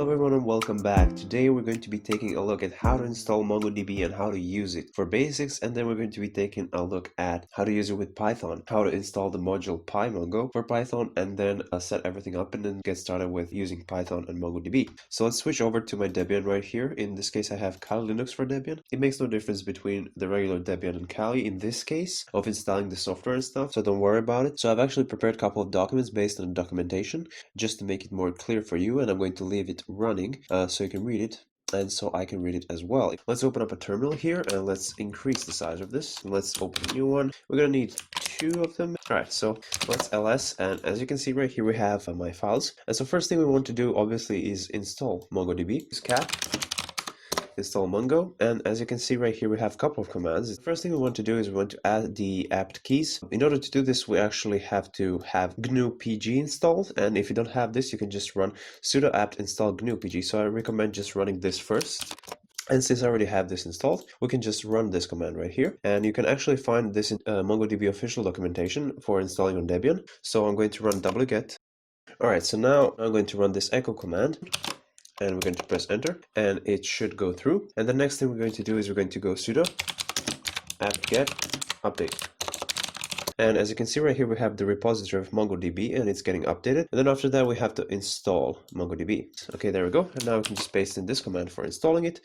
Hello everyone and welcome back. Today we're going to be taking a look at how to install MongoDB and how to use it for basics, and then we're going to be taking a look at how to use it with Python, how to install the module PyMongo for Python, and then set everything up and then get started with using Python and MongoDB. So let's switch over to my Debian right here. In this case I have Kali Linux for Debian. It makes no difference between the regular Debian and Kali in this case of installing the software and stuff, so don't worry about it. So I've actually prepared a couple of documents based on the documentation just to make it more clear for you, and I'm going to leave it running so you can read it and so I can read it as well. Let's open up a terminal here and let's increase the size of this. Let's open a new one. We're gonna need 2 of them. All right, so let's ls, and as you can see right here we have my files. And so first thing we want to do obviously is install MongoDB. Use cat install Mongo, and as you can see right here we have a couple of commands. The first thing we want to do is we want to add the apt keys. In order to do this we actually have to have GNU PG installed, and if you don't have this you can just run sudo apt install GNU PG. So I recommend just running this first. And since I already have this installed, we can just run this command right here. And you can actually find this in MongoDB official documentation for installing on Debian. So I'm going to run wget. Alright, so now I'm going to run this echo command. And we're going to press enter and it should go through. And the next thing we're going to do is we're going to go sudo apt-get update. And as you can see right here we have the repository of MongoDB and it's getting updated. And then after that we have to install MongoDB. Okay, there we go. And now we can just paste in this command for installing it.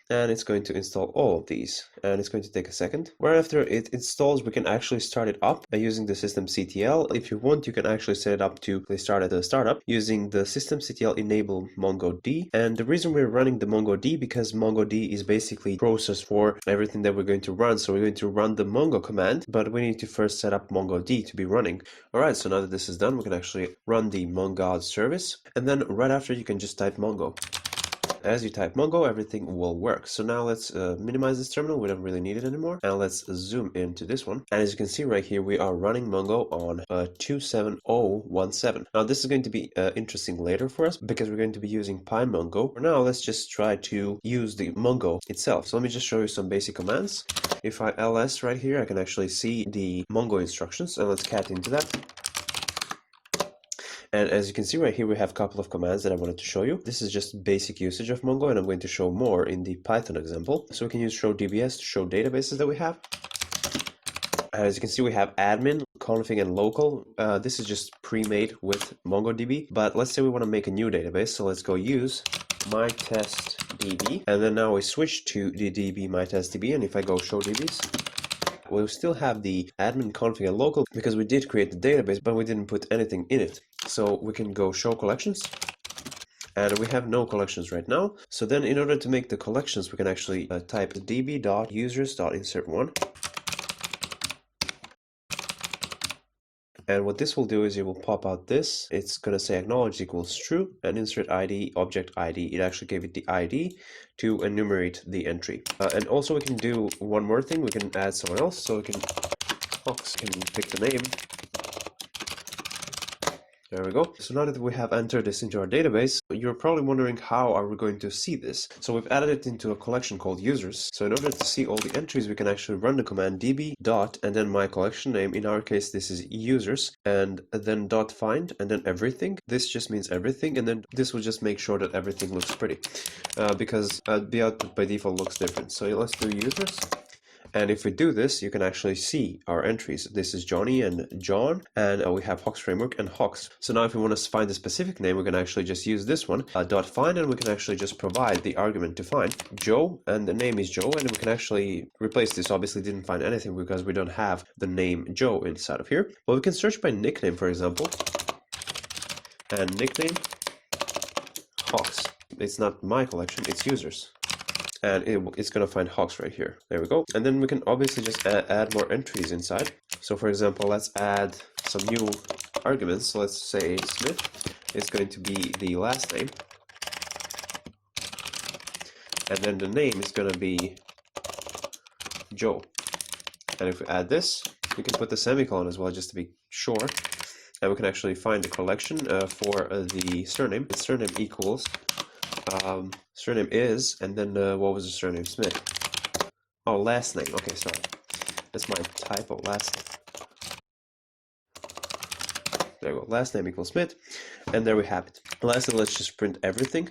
And it's going to install all of these, and it's going to take a second. Where after it installs, we can actually start it up by using the systemctl. If you want, you can actually set it up to start at the startup using the systemctl enable MongoD. And the reason we're running the MongoD because MongoD is basically process for everything that we're going to run. So we're going to run the Mongo command, but we need to first set up MongoD to be running. All right, so now that this is done, we can actually run the Mongo service, and then right after you can just type Mongo. As you type Mongo, everything will work. So now let's minimize this terminal. We don't really need it anymore. And let's zoom into this one. And as you can see right here, we are running Mongo on 27017. Now this is going to be interesting later for us because we're going to be using PyMongo. For now, let's just try to use the Mongo itself. So let me just show you some basic commands. If I ls right here, I can actually see the Mongo instructions, and let's cat into that. And as you can see right here, we have a couple of commands that I wanted to show you. This is just basic usage of Mongo, and I'm going to show more in the Python example. So we can use show dbs to show databases that we have. As you can see, we have admin, config, and local. This is just pre-made with MongoDB. But let's say we want to make a new database. So let's go use mytestdb. And then now we switch to the db mytestdb. And if I go show dbs, we'll still have the admin, config, and local because we did create the database, but we didn't put anything in it. So we can go show collections, and we have no collections right now. So then in order to make the collections, we can actually type db.users.insert1. And what this will do is it will pop out this. It's going to say acknowledged equals true, and insert ID, object ID. It actually gave it the ID to enumerate the entry. And also we can do one more thing. We can add someone else. So we can Hox can pick the name. There we go. So now that we have entered this into our database, you're probably wondering how are we going to see this. So we've added it into a collection called users. So in order to see all the entries, we can actually run the command db dot and then my collection name. In our case, this is users, and then dot find and then everything. This just means everything, and then this will just make sure that everything looks pretty because the output by default looks different. So let's do users. And if we do this, you can actually see our entries. This is Johnny and John, and we have HOXFRAMEWORK and HOX. So now if we want to find a specific name, we can actually just use this one, dot find, and we can actually just provide the argument to find Joe, and the name is Joe, and we can actually replace this. Obviously didn't find anything because we don't have the name Joe inside of here. But we can search by nickname, for example, and nickname HOX. It's not my collection, it's users. And it's going to find Hox right here. There we go. And then we can obviously just add more entries inside. So for example, let's add some new arguments. So let's say Smith is going to be the last name. And then the name is going to be Joe. And if we add this, we can put the semicolon as well, just to be sure. And we can actually find the collection for the surname. Its surname equals surname is, and then what was the surname? Smith. Oh, last name. Okay, sorry. That's my typo. Last name. There we go. Last name equals Smith. And there we have it. Lastly, let's just print everything.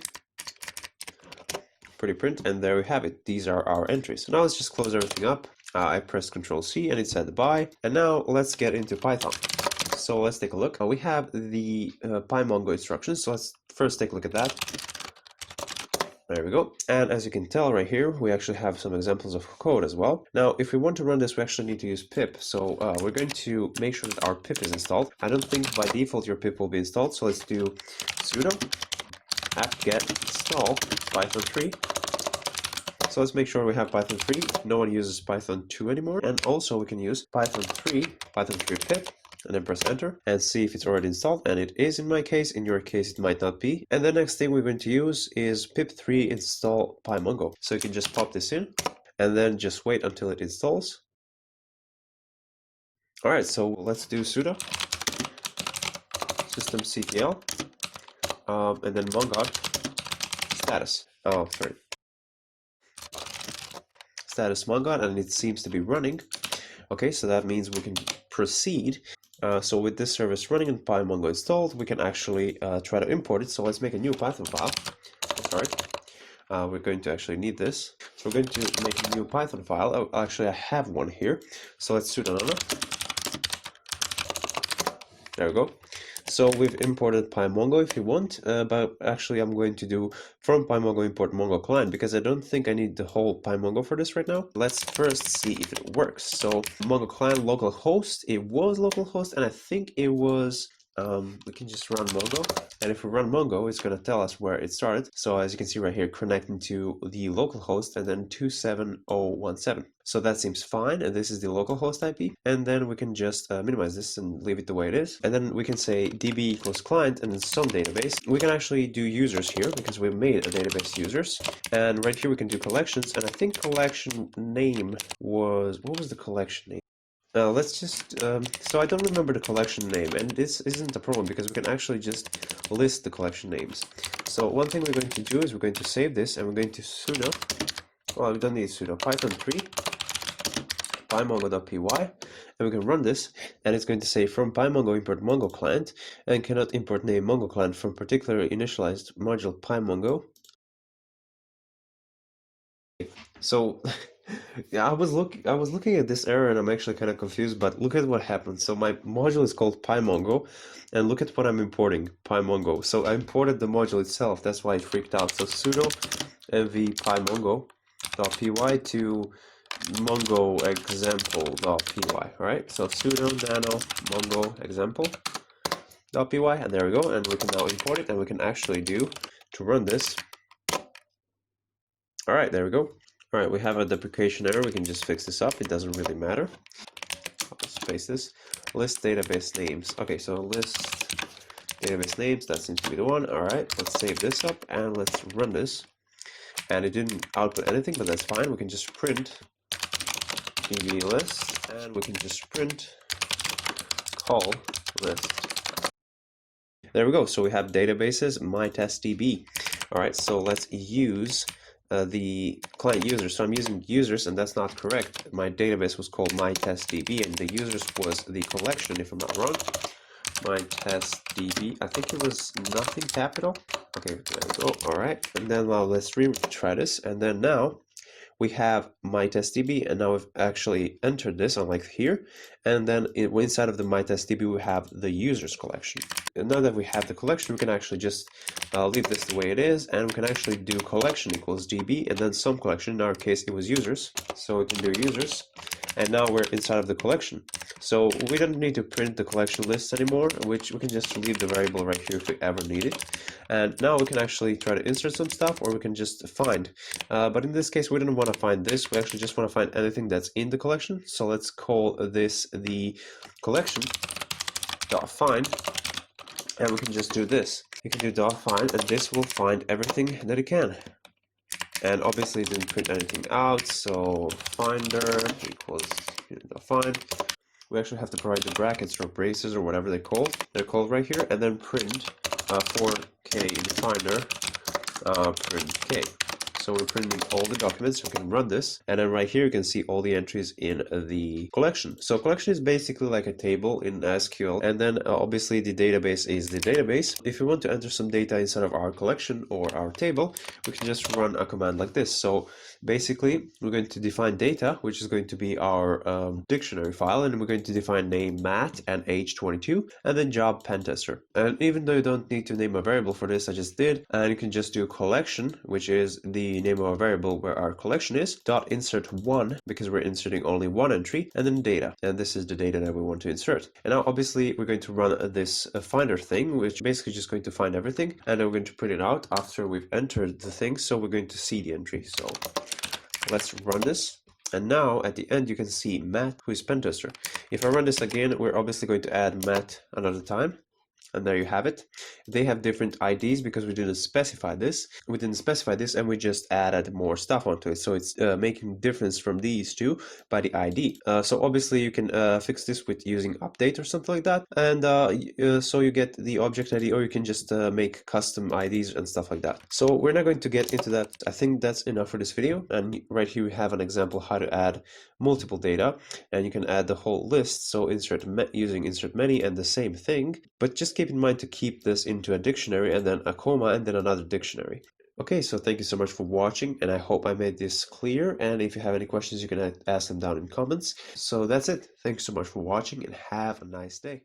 pretty print, and there we have it. These are our entries. So now let's just close everything up. I pressed Ctrl+C and it said bye. And now let's get into Python. So let's take a look. We have the PyMongo instructions. So let's first take a look at that. There we go. And as you can tell right here, we actually have some examples of code as well. Now, if we want to run this, we actually need to use pip. So we're going to make sure that our pip is installed. I don't think by default your pip will be installed. So let's do sudo apt-get install Python 3. So let's make sure we have Python 3. No one uses Python 2 anymore. And also we can use Python 3 pip, and then press enter and see if it's already installed. And it is in my case. In your case, it might not be. And the next thing we're going to use is pip3 install PyMongo. So you can just pop this in and then just wait until it installs. All right, so let's do sudo systemctl and then mongod status. Oh, sorry. Status mongod, and it seems to be running. Okay, so that means we can proceed. So with this service running and PyMongo installed, we can actually try to import it. So let's make a new Python file. Sorry, we're going to actually need this. So we're going to make a new Python file. Oh, actually, I have one here. So let's sudo nano. There we go. So we've imported PyMongo if you want, but actually I'm going to do from PyMongo import Mongo client because I don't think I need the whole PyMongo for this right now. Let's first see if it works. So Mongo client localhost, it was localhost, and I think it was, we can just run Mongo. And if we run Mongo, it's going to tell us where it started. So as you can see right here, connecting to the localhost and then 27017. So that seems fine, and this is the localhost IP. And then we can just minimize this and leave it the way it is. And then we can say db equals client and then some database. We can actually do users here because we've made a database users. And right here we can do collections. And I think collection name was, what was the collection name? Let's just, so I don't remember the collection name, and this isn't a problem because we can actually just list the collection names. So one thing we're going to do is we're going to save this and we're going to sudo, well, we don't need sudo, Python 3 pymongo.py, and we can run this, and it's going to say from PyMongo import Mongo client, and cannot import name Mongo client from particularly initialized module PyMongo. So yeah, I was looking at this error and I'm actually kind of confused, but look at what happened. So my module is called PyMongo, and look at what I'm importing, PyMongo. So I imported the module itself, that's why it freaked out. So sudo mv pymongo.py to mongo example.py. All right, so sudo nano mongo example.py, and there we go. And we can now import it, and we can actually do to run this. All right, there we go. All right, we have a deprecation error. We can just fix this up. It doesn't really matter. I'll just paste this. List database names. Okay, so list database names. That seems to be the one. All right, let's save this up and let's run this. And it didn't output anything, but that's fine. We can just print db list, and we can just print call list. There we go. So we have databases, mytestdb. All right, so let's use the client users. So I'm using users, and that's not correct. My database was called mytestdb, and the users was the collection, if I'm not wrong. mytestdb, I think it was nothing capital. Okay, there we go. All right, and then let's retry this, and then now we have mytestdb, and now we've actually entered this, unlike here, and then inside of the mytestdb we have the users collection. And now that we have the collection, we can actually just leave this the way it is, and we can actually do collection equals db, and then some collection. In our case, it was users, so we can do users, and now we're inside of the collection. So we don't need to print the collection lists anymore, which we can just leave the variable right here if we ever need it. And now we can actually try to insert some stuff, or we can just find. But in this case, we don't want to find this. We actually just want to find anything that's in the collection. So let's call this the collection.find, and we can just do this. You can do .find, and this will find everything that it can. And obviously it didn't print anything out, so finder equals .find. We actually have to provide the brackets or braces or whatever they're called right here, and then print for k in finder print k. So we're printing all the documents. We can run this, and then right here you can see all the entries in the collection. So collection is basically like a table in SQL, and then obviously the database is the database. If we want to enter some data inside of our collection or our table, we can just run a command like this. So basically we're going to define data, which is going to be our dictionary file, and we're going to define name Matt and age 22, and then job pentester. And even though you don't need to name a variable for this, I just did, and you can just do collection, which is the name of a variable where our collection is, dot insert one, because we're inserting only one entry, and then data, and this is the data that we want to insert. And now obviously we're going to run this finder thing, which basically just going to find everything, and then we're going to print it out after we've entered the thing, so we're going to see the entry. So let's run this. And now at the end you can see Matt, who is pentester. If I run this again, we're obviously going to add Matt another time. And there you have it. They have different IDs because we didn't specify this. We didn't specify this, and we just added more stuff onto it. So it's making difference from these two by the ID. So obviously you can fix this with using update or something like that. And so you get the object ID, or you can just make custom IDs and stuff like that. So we're not going to get into that. I think that's enough for this video. And right here we have an example how to add multiple data, and you can add the whole list. So using insert many and the same thing, but just keep in mind to keep this into a dictionary and then a comma and then another dictionary. Okay, so thank you so much for watching, and I hope I made this clear. And if you have any questions, you can ask them down in comments. So that's it. Thanks so much for watching, and have a nice day.